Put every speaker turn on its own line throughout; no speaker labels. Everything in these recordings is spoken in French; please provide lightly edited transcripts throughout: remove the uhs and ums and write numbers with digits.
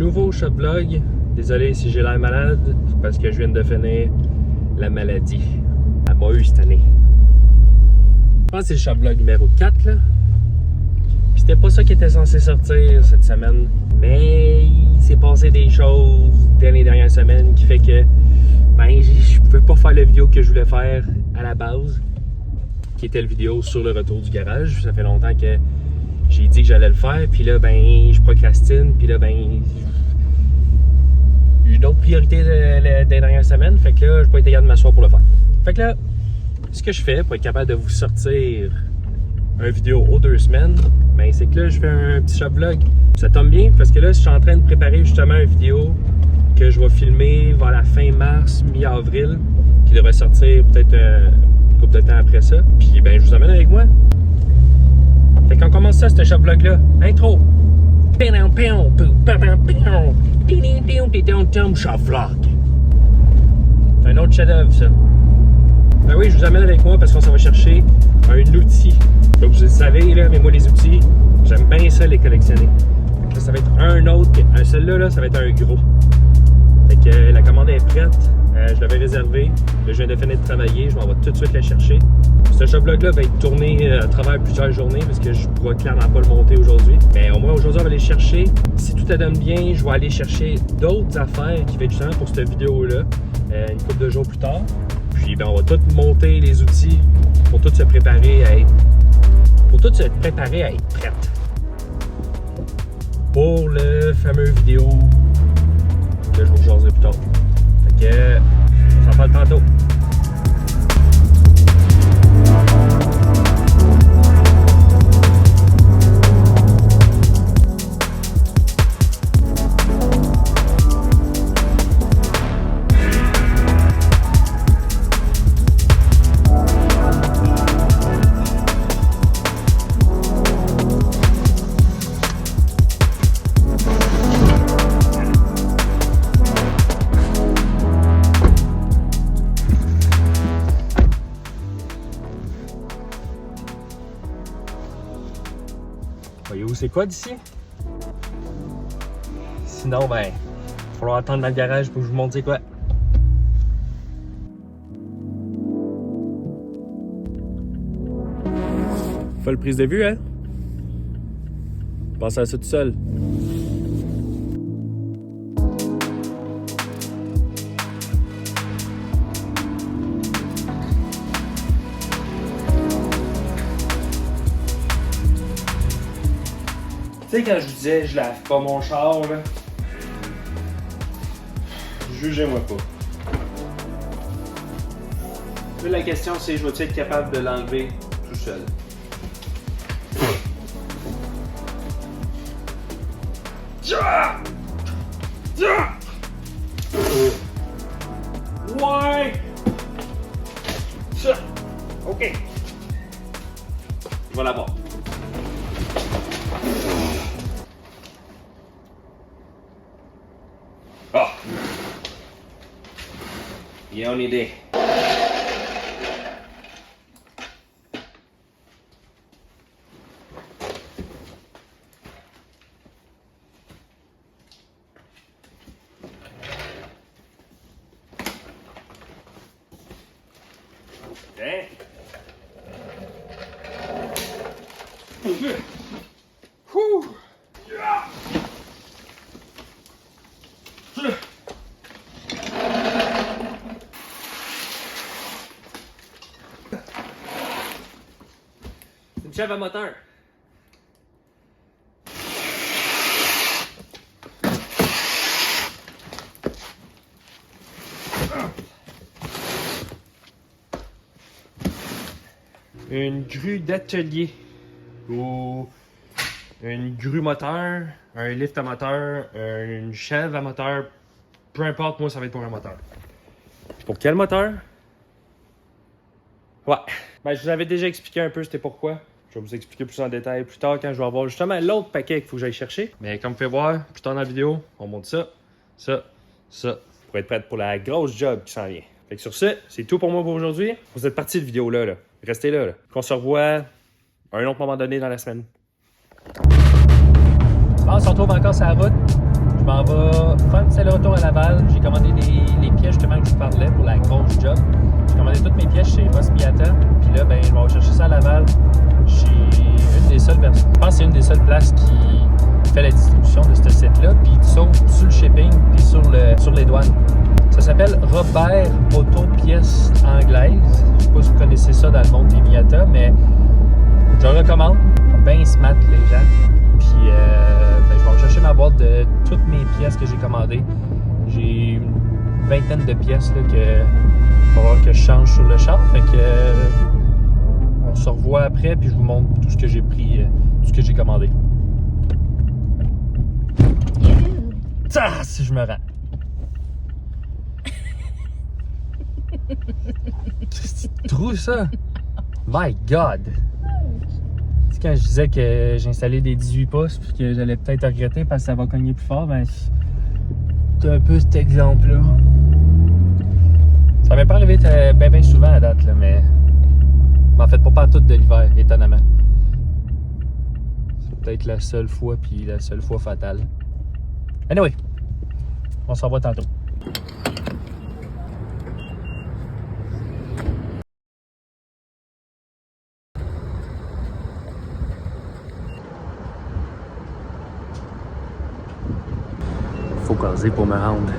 nouveau shop vlog. Désolé si j'ai l'air malade, c'est parce que je viens de finir la maladie. Elle m'a eu cette année. Je pense que c'est le shop vlog numéro 4 là. Puis c'était pas ça qui était censé sortir cette semaine. Mais il s'est passé des choses dans les dernières semaines qui fait que je pouvais pas faire la vidéo que je voulais faire à la base, qui était la vidéo sur le retour du garage. Ça fait longtemps que j'ai dit que j'allais le faire, puis là je procrastine, puis là j'ai d'autres priorités des dernières semaines, fait que là j'ai pas été capable de m'asseoir pour le faire. Fait que là, ce que je fais pour être capable de vous sortir une vidéo aux 2 semaines, c'est que là je fais un petit shop vlog. Ça tombe bien parce que là je suis en train de préparer justement une vidéo que je vais filmer vers la fin mars, mi-avril, qui devrait sortir peut-être une couple de temps après ça. Puis je vous emmène avec moi. Fait qu'on commence ça, ce shop vlog là. Intro. Shop vlog. C'est un autre chef-d'œuvre ça. Oui, je vous amène avec moi parce qu'on s'en va chercher un outil. Donc vous le savez là, mais moi les outils, j'aime bien ça les collectionner. Fait que là, ça va être un autre, celui-là là, ça va être un gros. Fait que la commande est prête, je l'avais réservée. Là, je viens de finir de travailler, je m'en vais tout de suite la chercher. Ce shop vlog là va être tourné à travers plusieurs journées parce que je ne pourrai clairement pas le monter aujourd'hui. Mais au moins aujourd'hui on va aller chercher. Si tout te donne bien, je vais aller chercher d'autres affaires qui vont être justement pour cette vidéo là, une couple de jours plus tard. Puis on va tout monter les outils pour tout se préparer à être prête pour le fameux vidéo que je vous jaserai plus tard. Fait que on s'en parle tantôt. Voyez-vous c'est quoi d'ici? Sinon, il va falloir attendre dans le garage pour que je vous montre c'est quoi. Folle prise de vue, hein? Pensez à ça tout seul. Tu sais, quand je vous disais, je lave pas mon char, là. Jugez-moi pas. Là, la question, c'est, je vais-tu être capable de l'enlever tout seul? Ouais! Ça! OK. Je vais l'avoir. Ah! Il y a une idée. C'est une chèvre à moteur. Une grue d'atelier ou une grue moteur, un lift à moteur, une chèvre à moteur, peu importe, moi ça va être pour un moteur. Pour quel moteur? Ouais, je vous avais déjà expliqué un peu c'était pourquoi. Je vais vous expliquer plus en détail plus tard quand je vais avoir justement l'autre paquet qu'il faut que j'aille chercher. Mais comme vous pouvez voir, plus tard dans la vidéo, on monte ça, pour être prête pour la grosse job qui s'en vient. Fait que sur ce, c'est tout pour moi pour aujourd'hui. Pour cette partie de vidéo-là, restez là. On se revoit à un autre moment donné dans la semaine. On se retrouve encore sur la route. Je
m'en vais faire un petit aller-retour à Laval. J'ai commandé les pièces justement que je vous parlais pour la grosse job. J'ai commandé toutes mes pièces chez Boss Miata. Puis là, ben, je vais chercher ça à Laval. Chez une des seules personnes. Je pense que c'est une des seules places qui fait la distribution de ce site-là. Puis sauf sur le shipping puis sur les douanes. Ça s'appelle Robert Auto Pièces Anglaises. Je sais pas si vous connaissez ça dans le monde des Miata, mais je le recommande. Ben smart les gens. Puis ben, je vais chercher ma boîte de toutes mes pièces que j'ai commandées. J'ai une vingtaine de pièces là, que il va falloir que je change sur le char. Fait que on se revoit après puis je vous montre tout ce que j'ai pris, tout ce que j'ai commandé. Ah, si je me rends. C'est trou ça. My God. C'est quand je disais que j'ai installé des 18 pouces puis que j'allais peut-être regretter parce que ça va cogner plus fort, ben c'est un peu cet exemple-là. Ça m'est pas arrivé bien souvent à date, là, mais en fait pas tout de l'hiver, étonnamment. C'est peut-être la seule fois puis la seule fois fatale. Anyway, on s'en va tantôt. Faut caser pour me rendre.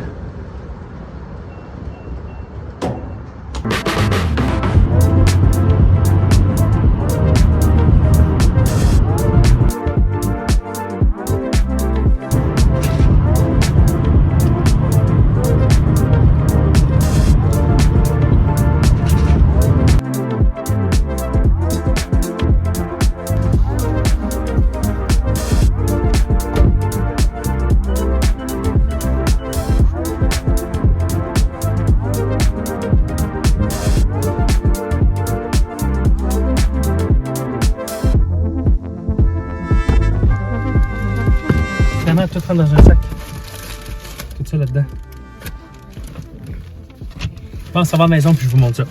Tout prendre dans un sac. Tout ça là-dedans. Je pense que ça va à la maison puis je vous montre ça.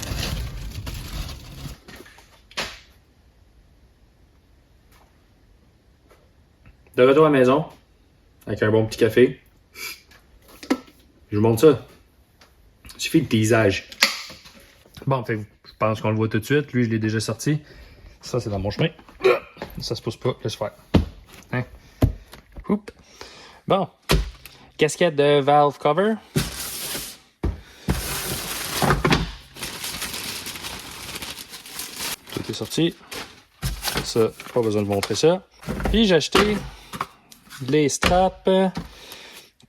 De retour à la maison, avec un bon petit café. Je vous montre ça. Il suffit de teasage. Bon, fait, je pense qu'on le voit tout de suite. Lui, je l'ai déjà sorti. Ça, c'est dans mon chemin. Ça se pousse pas, laisse faire. Hein? Oups. Bon, casquette de valve cover. Tout est sorti. Ça, pas besoin de montrer ça. Puis j'ai acheté les straps.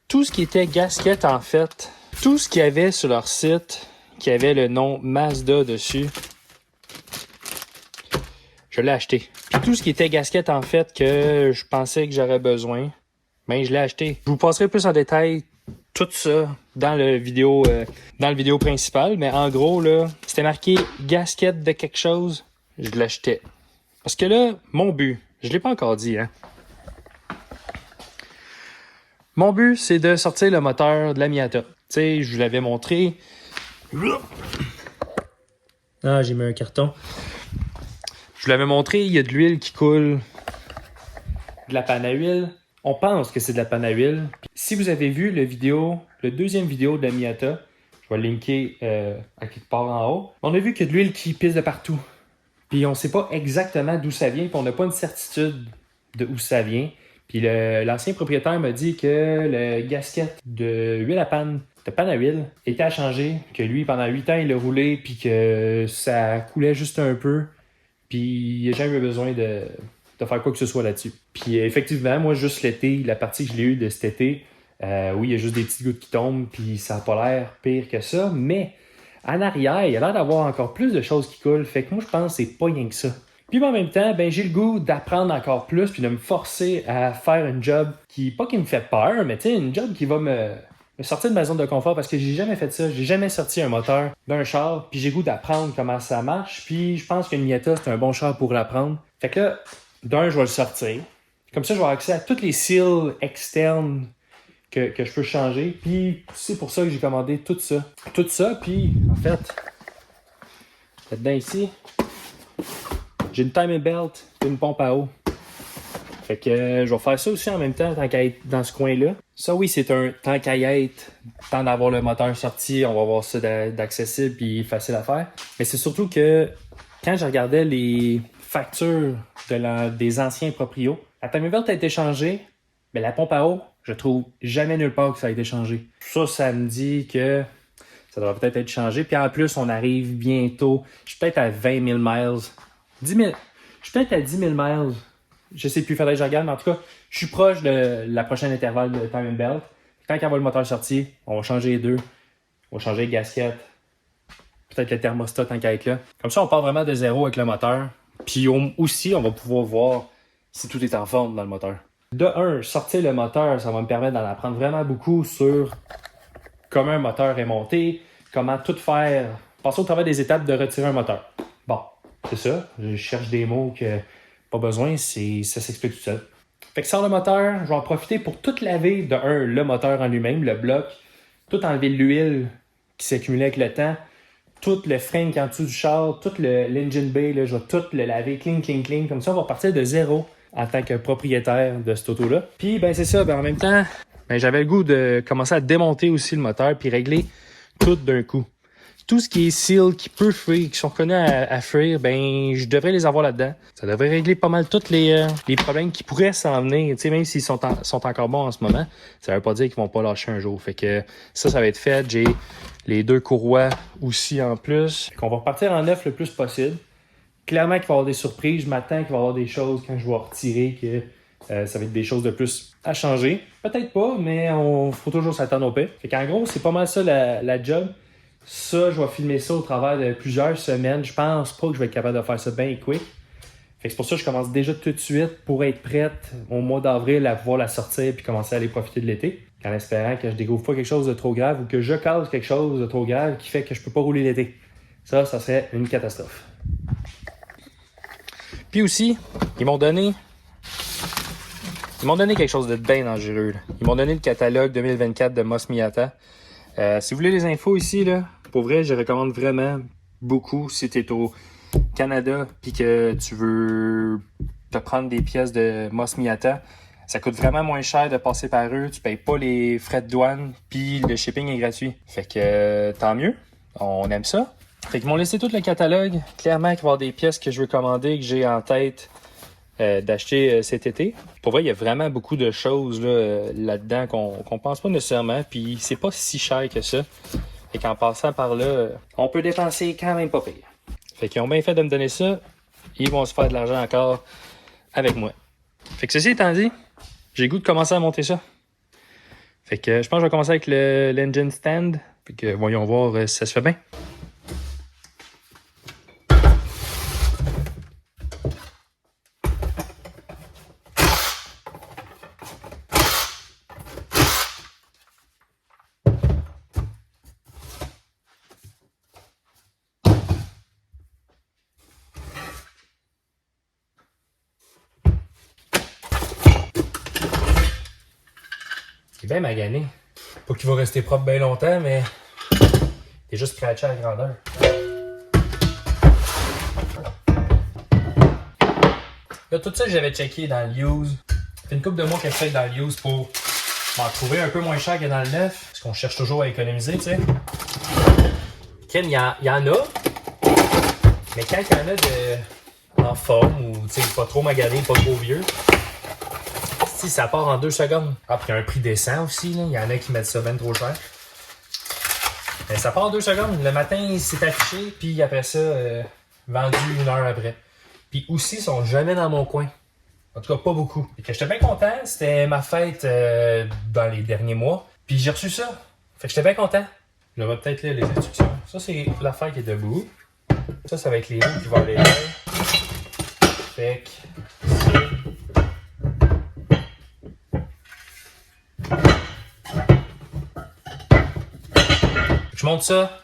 Tout ce qui était gasket en fait. Tout ce qu'il y avait sur leur site, qui avait le nom Mazda dessus, je l'ai acheté. Puis tout ce qui était gasket en fait que je pensais que j'aurais besoin, ben, je l'ai acheté. Je vous passerai plus en détail tout ça dans le vidéo principal, mais en gros, là, c'était marqué gasket de quelque chose, je l'achetais. Parce que là, mon but, je l'ai pas encore dit, hein. Mon but, c'est de sortir le moteur de la Miata. Tu sais, je vous l'avais montré. Ah, j'ai mis un carton. Je vous l'avais montré, il y a de l'huile qui coule. De la panne à huile. On pense que c'est de la panne à huile. Si vous avez vu le deuxième vidéo de la Miata, je vais le linker à quelque part en haut, on a vu qu'il y a de l'huile qui pisse de partout. Puis on ne sait pas exactement d'où ça vient, puis on n'a pas une certitude de où ça vient. Puis l'ancien propriétaire m'a dit que le gasket de huile à panne, de panne à huile, était à changer, que lui, pendant 8 ans, il l'a roulé, puis que ça coulait juste un peu, puis il n'a jamais eu besoin de faire quoi que ce soit là-dessus. Puis effectivement, moi, juste l'été, la partie que je l'ai eue de cet été, oui, il y a juste des petites gouttes qui tombent, puis ça n'a pas l'air pire que ça, mais en arrière, il y a l'air d'avoir encore plus de choses qui coulent, fait que moi, je pense que c'est pas rien que ça. Puis en même temps, ben, j'ai le goût d'apprendre encore plus, puis de me forcer à faire une job qui, pas qui me fait peur, mais tu sais, une job qui va me sortir de ma zone de confort, parce que j'ai jamais fait ça, j'ai jamais sorti un moteur d'un char, puis j'ai le goût d'apprendre comment ça marche, puis je pense qu'une Miata, c'est un bon char pour l'apprendre. Fait que là, d'un, je vais le sortir. Comme ça, je vais avoir accès à toutes les seals externes que je peux changer. Puis c'est pour ça que j'ai commandé tout ça. Tout ça, puis en fait, là-dedans ici, j'ai une timing belt et une pompe à eau. Fait que je vais faire ça aussi en même temps, tant qu'à être dans ce coin-là. Ça, oui, c'est un tant qu'à y être, tant d'avoir le moteur sorti, on va avoir ça d'accessible puis facile à faire. Mais c'est surtout que quand je regardais les factures des anciens proprios, la panier verte a été changée, mais la pompe à eau, je trouve jamais nulle part que ça a été changé. Ça me dit que ça devrait peut-être être changé. Puis en plus, on arrive bientôt. Je suis peut-être à 20 000 miles. 10 000. Je suis peut-être à 10 000 miles. Je sais plus, faudrait que je regarde, mais en tout cas, je suis proche de la prochaine intervalle de Time Belt. Quand on va le moteur sorti, on va changer les deux. On va changer les gaskettes. Peut-être le thermostat tant qu'à être là. Comme ça, on part vraiment de zéro avec le moteur. Puis aussi, on va pouvoir voir si tout est en forme dans le moteur. De un, sortir le moteur, ça va me permettre d'en apprendre vraiment beaucoup sur comment un moteur est monté, comment tout faire. Passer au travers des étapes de retirer un moteur. Bon, c'est ça. Je cherche des mots que pas besoin, ça s'explique tout seul. Fait que sans le moteur, je vais en profiter pour tout laver. De un, le moteur en lui-même, le bloc, tout enlever l'huile qui s'accumulait avec le temps, tout le frein qui est en dessous du char, tout l'engine bay, là, je vais tout le laver, clean. Comme ça, on va partir de zéro en tant que propriétaire de cette auto-là. Puis, ben c'est ça, en même temps, j'avais le goût de commencer à démonter aussi le moteur puis régler tout d'un coup. Tout ce qui est seal, qui peut fuir, qui sont connus à fuir, je devrais les avoir là-dedans. Ça devrait régler pas mal tous les problèmes qui pourraient s'en venir. Tu sais, même s'ils sont encore bons en ce moment, ça veut pas dire qu'ils vont pas lâcher un jour. Fait que ça va être fait. J'ai les 2 courroies aussi en plus. Fait qu'on va repartir en neuf le plus possible. Clairement qu'il va y avoir des surprises. Je m'attends qu'il va y avoir des choses quand je vais retirer que ça va être des choses de plus à changer. Peut-être pas, mais faut toujours s'attendre au pire. Fait qu'en gros, c'est pas mal ça la job. Ça, je vais filmer ça au travers de plusieurs semaines. Je pense pas que je vais être capable de faire ça bien quick. Fait que c'est pour ça que je commence déjà tout de suite pour être prête au mois d'avril à pouvoir la sortir puis commencer à aller profiter de l'été. En espérant que je découvre pas quelque chose de trop grave ou que je cause quelque chose de trop grave qui fait que je peux pas rouler l'été. Ça serait une catastrophe. Puis aussi, ils m'ont donné quelque chose de bien dangereux. Là. Ils m'ont donné le catalogue 2024 de Moss Miata. Si vous voulez les infos ici, là, pour vrai, je recommande vraiment beaucoup si tu es au Canada et que tu veux te prendre des pièces de Moss Miata. Ça coûte vraiment moins cher de passer par eux. Tu payes pas les frais de douane puis le shipping est gratuit. Fait que tant mieux. On aime ça. Fait qu'ils m'ont laissé tout le catalogue. Clairement, il va y avoir des pièces que je veux commander, que j'ai en tête d'acheter cet été. Pour vrai, il y a vraiment beaucoup de choses là-dedans qu'on pense pas nécessairement. Puis c'est pas si cher que ça. Fait qu'en passant par là, on peut dépenser quand même pas pire. Fait qu'ils ont bien fait de me donner ça. Ils vont se faire de l'argent encore avec moi. Fait que ceci étant dit, j'ai le goût de commencer à monter ça. Fait que je pense que je vais commencer avec l'engine stand. Fait que voyons voir si ça se fait bien. Il est bien magané. Pas qu'il va rester propre bien longtemps, mais il est juste scratché à la grandeur. Là, tout ça, j'avais checké dans le used. C'est une couple de mois que je fais dans le used pour m'en trouver un peu moins cher que dans le neuf. Parce qu'on cherche toujours à économiser, tu sais. Ken, il y en a. Mais quand il y en a en forme ou pas trop magané, pas trop vieux, si ça part en 2 secondes. Ah, puis il y a un prix décent aussi, là. Il y en a qui mettent ça bien trop cher. Mais ça part en 2 secondes. Le matin, c'est affiché, puis après ça, vendu 1 heure après. Puis aussi, ils sont jamais dans mon coin. En tout cas, pas beaucoup. Et que j'étais bien content. C'était ma fête dans les derniers mois. Puis j'ai reçu ça. Fait que j'étais bien content. Je vais peut-être lire les instructions. Ça, c'est l'affaire qui est debout. Ça va être les roues qui vont aller là. Fait que... Je monte ça.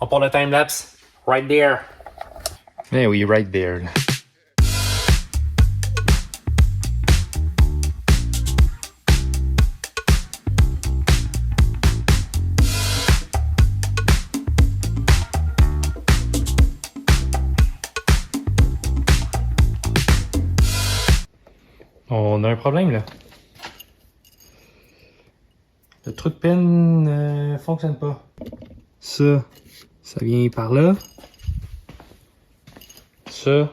On part le time-lapse. Right there. Eh oui, right there. On a un problème là. Le trou de pin ne fonctionne pas. Ça vient par là. Ça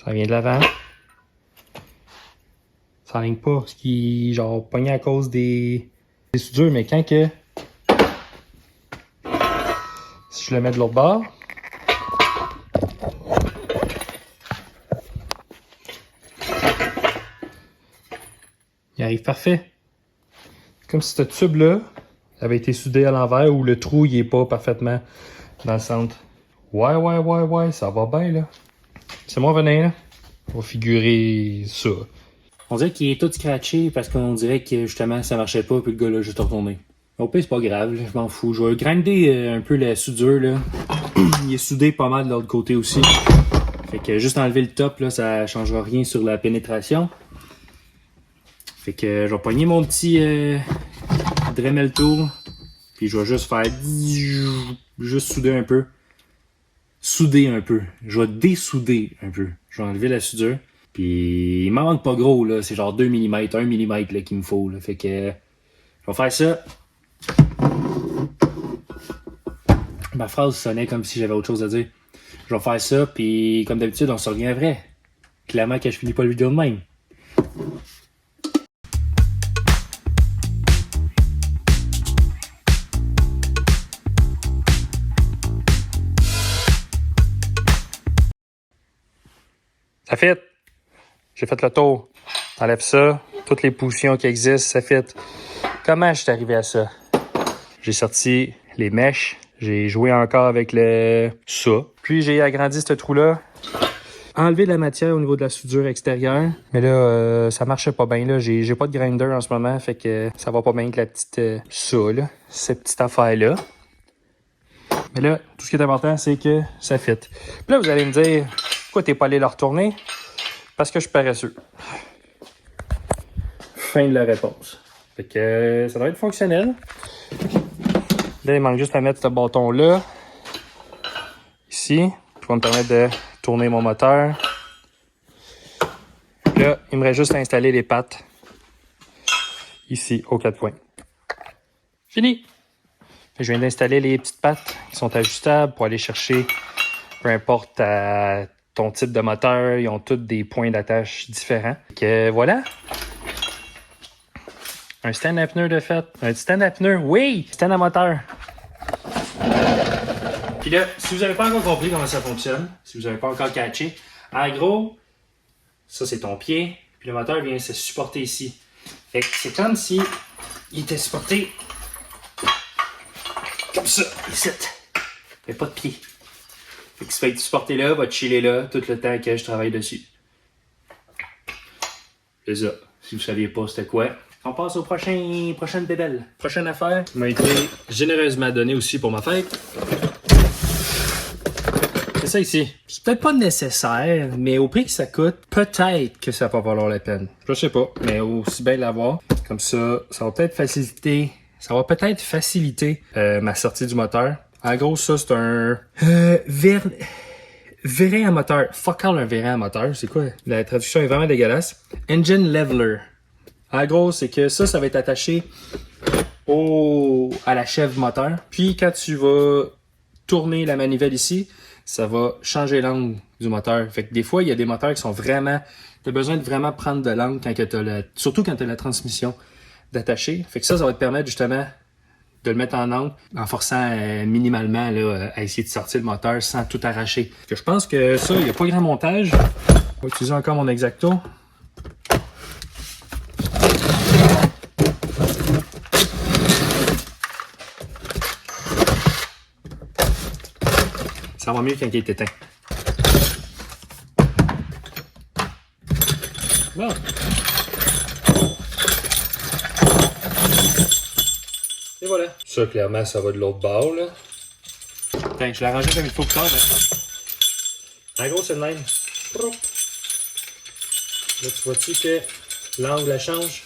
vient de l'avant. Ça ligne pas, ce qui est genre pogné à cause des soudures, mais quand que si je le mets de l'autre bord, il arrive parfait. Comme si ce tube-là avait été soudé à l'envers ou le trou il est pas parfaitement dans le centre. Ouais, ça va bien là. C'est moi venir là. On va figurer ça. On dirait qu'il est tout scratché parce qu'on dirait que justement ça marchait pas puis le gars là juste retourné. Au pire c'est pas grave, là, je m'en fous. Je vais grinder un peu la soudure là. Il est soudé pas mal de l'autre côté aussi. Fait que juste enlever le top là, ça changera rien sur la pénétration. Fait que je vais pogner mon petit Dremel tool. Puis je vais juste faire juste souder un peu. Souder un peu. Je vais dessouder un peu. Je vais enlever la soudure. Puis il m'en manque pas gros là, c'est genre 2 mm, 1 mm là qu'il me faut là. Fait que je vais faire ça. Ma phrase sonnait comme si j'avais autre chose à dire. Je vais faire ça, puis comme d'habitude, on se revient après. Clairement que je finis pas le vidéo de même. Ça fit. J'ai fait le tour. Enlève ça. Toutes les positions qui existent, ça fit. Comment je suis arrivé à ça? J'ai sorti les mèches. J'ai joué encore avec ça. Puis j'ai agrandi ce trou-là. Enlevé de la matière au niveau de la soudure extérieure. Mais là, ça marchait pas bien. Là. J'ai pas de grinder en ce moment. Fait que ça va pas bien avec la petite ça, là. Cette petite affaire-là. Mais là, tout ce qui est important, c'est que ça fit. Puis là, vous allez me dire, pourquoi t'es pas allé le retourner? Parce que je suis paresseux. Fin de la réponse. Fait que ça doit être fonctionnel. Là, il manque juste à mettre ce bâton-là. Ici. Qui va me permettre de tourner mon moteur. Là, il me reste juste à installer les pattes. Ici, aux 4 coins. Fini! Je viens d'installer les petites pattes qui sont ajustables pour aller chercher, peu importe ton type de moteur, ils ont tous des points d'attache différents. Donc voilà. Un stand à pneu de fait. Un stand à pneu, oui! Stand à moteur. Puis là, si vous n'avez pas encore compris comment ça fonctionne, si vous n'avez pas encore catché, en gros, ça c'est ton pied, puis le moteur vient se supporter ici. Fait que c'est comme si il était supporté comme ça, ici. Il n'y a pas de pied. Fait que ça va être supporté là, va chiller là, tout le temps que je travaille dessus. C'est ça. Si vous ne saviez pas c'était quoi. On passe au prochaine bébelle. Prochaine affaire qui m'a été généreusement donnée aussi pour ma fête. C'est ça ici. C'est peut-être pas nécessaire, mais au prix que ça coûte, peut-être que ça va valoir la peine. Je sais pas, mais aussi bien l'avoir. Comme ça, ça va peut-être faciliter ma sortie du moteur. En gros, ça, c'est un vérin à moteur. Fuck all un vérin à moteur. C'est quoi? La traduction est vraiment dégueulasse. Engine leveler. En gros, c'est que ça va être attaché à la chèvre moteur. Puis, quand tu vas tourner la manivelle ici, ça va changer l'angle du moteur. Fait que des fois, il y a des moteurs qui sont vraiment... Tu as besoin de vraiment prendre de l'angle surtout quand tu as la transmission d'attacher. Fait que ça va te permettre justement de le mettre en angle en forçant minimalement là, à essayer de sortir le moteur sans tout arracher. Que je pense que ça, il n'y a pas grand montage. Je vais utiliser encore mon X-Acto. Ça va mieux quand il est éteint. Bon. Et voilà. Ça, clairement, ça va de l'autre bord, là. Attends, je l'ai arrangé comme il faut plus tard, là. En gros, c'est le même. Là, tu vois-tu que l'angle elle change?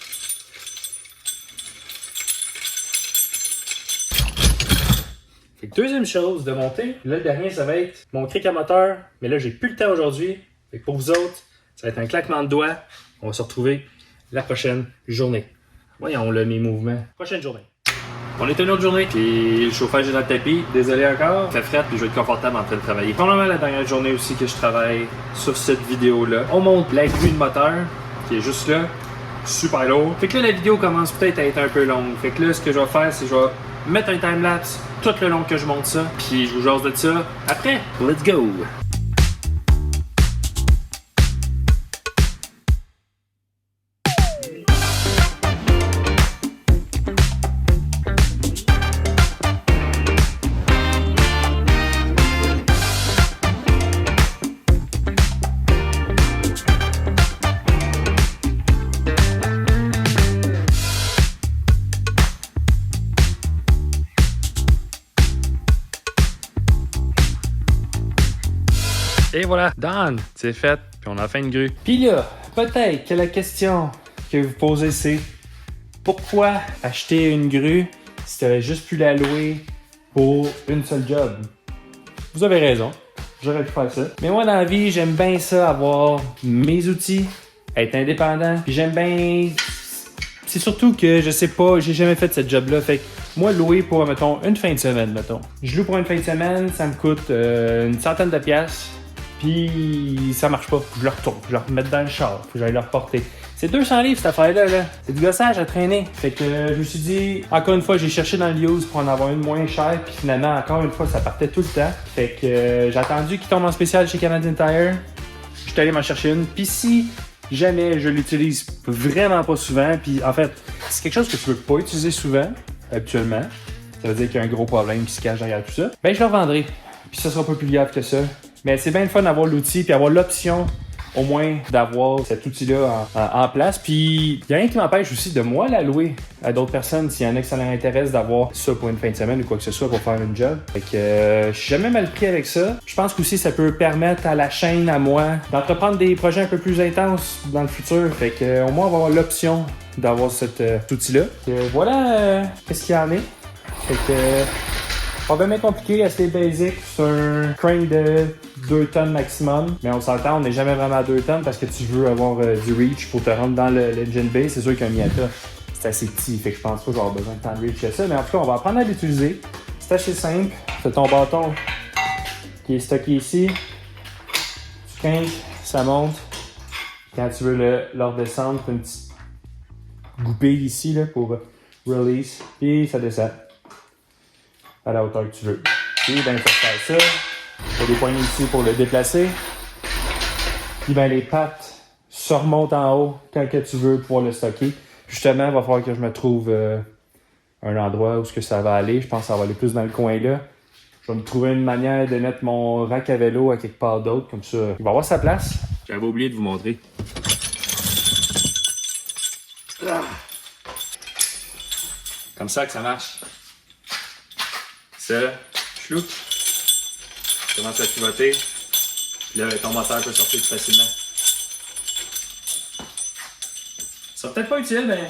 Fait que deuxième chose de monter, là, le dernier, ça va être mon cric à moteur. Mais là, j'ai plus le temps aujourd'hui. Fait que pour vous autres, Ça va être un claquement de doigts. On va se retrouver la prochaine journée. Voyons là mes mouvements. Prochaine journée. On est une autre journée, puis le chauffage est dans le tapis. Désolé encore. Il fait frais, puis je vais être confortable en train de travailler. Probablement la dernière journée aussi que je travaille sur cette vidéo-là. On monte la grue de moteur, qui est juste là. Super lourd. Fait que là, la vidéo commence peut-être à être un peu longue. Fait que là, ce que je vais faire, c'est que je vais mettre un timelapse tout le long que je monte ça. Puis je vous jase de ça après. Let's go! Et voilà, done! C'est fait, puis on a fait une grue. Puis là, peut-être que la question que vous posez, c'est pourquoi acheter une grue si tu avais juste pu la louer pour une seule job? Vous avez raison, j'aurais pu faire ça. Mais moi, dans la vie, j'aime bien ça, avoir mes outils, être indépendant, puis j'aime bien... C'est surtout que, je sais pas, j'ai jamais fait cette job-là, fait que moi, louer pour, mettons, une fin de semaine, mettons. Je loue pour une fin de semaine, ça me coûte une centaine de piastres. Puis ça marche pas, faut que je le retourne, faut que je le remette dans le char, faut que j'aille le reporter. C'est 200 livres cette affaire-là, là. C'est du gossage à traîner. Fait que je me suis dit, encore une fois, j'ai cherché dans le used pour en avoir une moins chère, puis finalement, encore une fois, ça partait tout le temps. Fait que j'ai attendu qu'il tombe en spécial chez Canadian Tire. Je suis allé m'en chercher une, puis si jamais je l'utilise vraiment pas souvent, puis en fait, c'est quelque chose que tu veux pas utiliser souvent, habituellement, ça veut dire qu'il y a un gros problème qui se cache derrière tout ça, ben je le revendrai. Puis ça sera pas plus grave que ça. Mais c'est bien le fun d'avoir l'outil puis avoir l'option au moins d'avoir cet outil-là en place. Puis il n'y a rien qui m'empêche aussi de moi la louer à d'autres personnes s'il y en a que ça leur intéresse d'avoir ça pour une fin de semaine ou quoi que ce soit pour faire une job. Fait que je suis jamais mal pris avec ça. Je pense qu'aussi ça peut permettre à la chaîne, à moi, d'entreprendre des projets un peu plus intenses dans le futur. Fait que au moins on va avoir l'option d'avoir cet outil-là. Voilà qu'est-ce qu'il y en est. Fait que pas bien compliqué, assez basic. C'est un crane de 2 tonnes maximum. Mais on s'entend, on n'est jamais vraiment à 2 tonnes parce que tu veux avoir du reach pour te rendre dans l'engine bay. C'est sûr qu'un Miata, c'est assez petit. Fait que je pense pas que j'aurai besoin de tant de reach que ça. Mais en tout cas, on va apprendre à l'utiliser. C'est assez simple. C'est ton bâton qui est stocké ici. Tu crains, ça monte. Quand tu veux le redescendre, tu as une petite goupille ici là, pour release. Puis ça descend à la hauteur que tu veux. Puis ben, tu faire ça. Tu as des poignées ici pour le déplacer. Puis ben, les pattes se remontent en haut quand que tu veux pouvoir le stocker. Justement, il va falloir que je me trouve un endroit où ça va aller. Je pense que ça va aller plus dans le coin là. Je vais me trouver une manière de mettre mon rack à vélo à quelque part d'autre. Comme ça, il va avoir sa place. J'avais oublié de vous montrer. Comme ça que ça marche. Ça, chloup, tu commences à pivoter, puis là, ton moteur peut sortir plus facilement. Ça sera peut-être pas utile, mais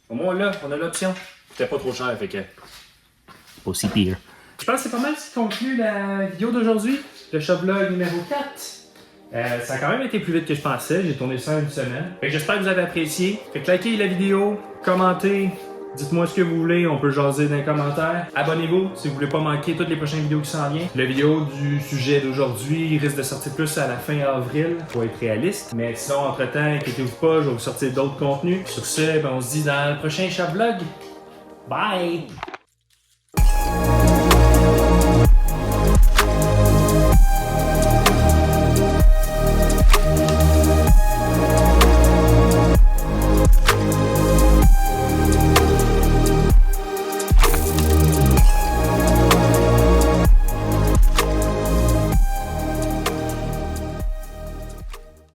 au moins là, on a l'option. C'était pas trop cher, fait que c'est pas si pire. Je pense que c'est pas mal ce qui conclut la vidéo d'aujourd'hui, le Shopvlog numéro 4. Ça a quand même été plus vite que je pensais, j'ai tourné ça en une semaine. Fait que j'espère que vous avez apprécié. Fait que likez la vidéo, commentez. Dites-moi ce que vous voulez, on peut jaser dans les commentaires. Abonnez-vous si vous voulez pas manquer toutes les prochaines vidéos qui s'en viennent. La vidéo du sujet d'aujourd'hui risque de sortir plus à la fin avril, pour être réaliste. Mais sinon, entre-temps, inquiétez-vous pas, je vais vous sortir d'autres contenus. Sur ce, ben, on se dit dans le prochain Shopvlog. Bye!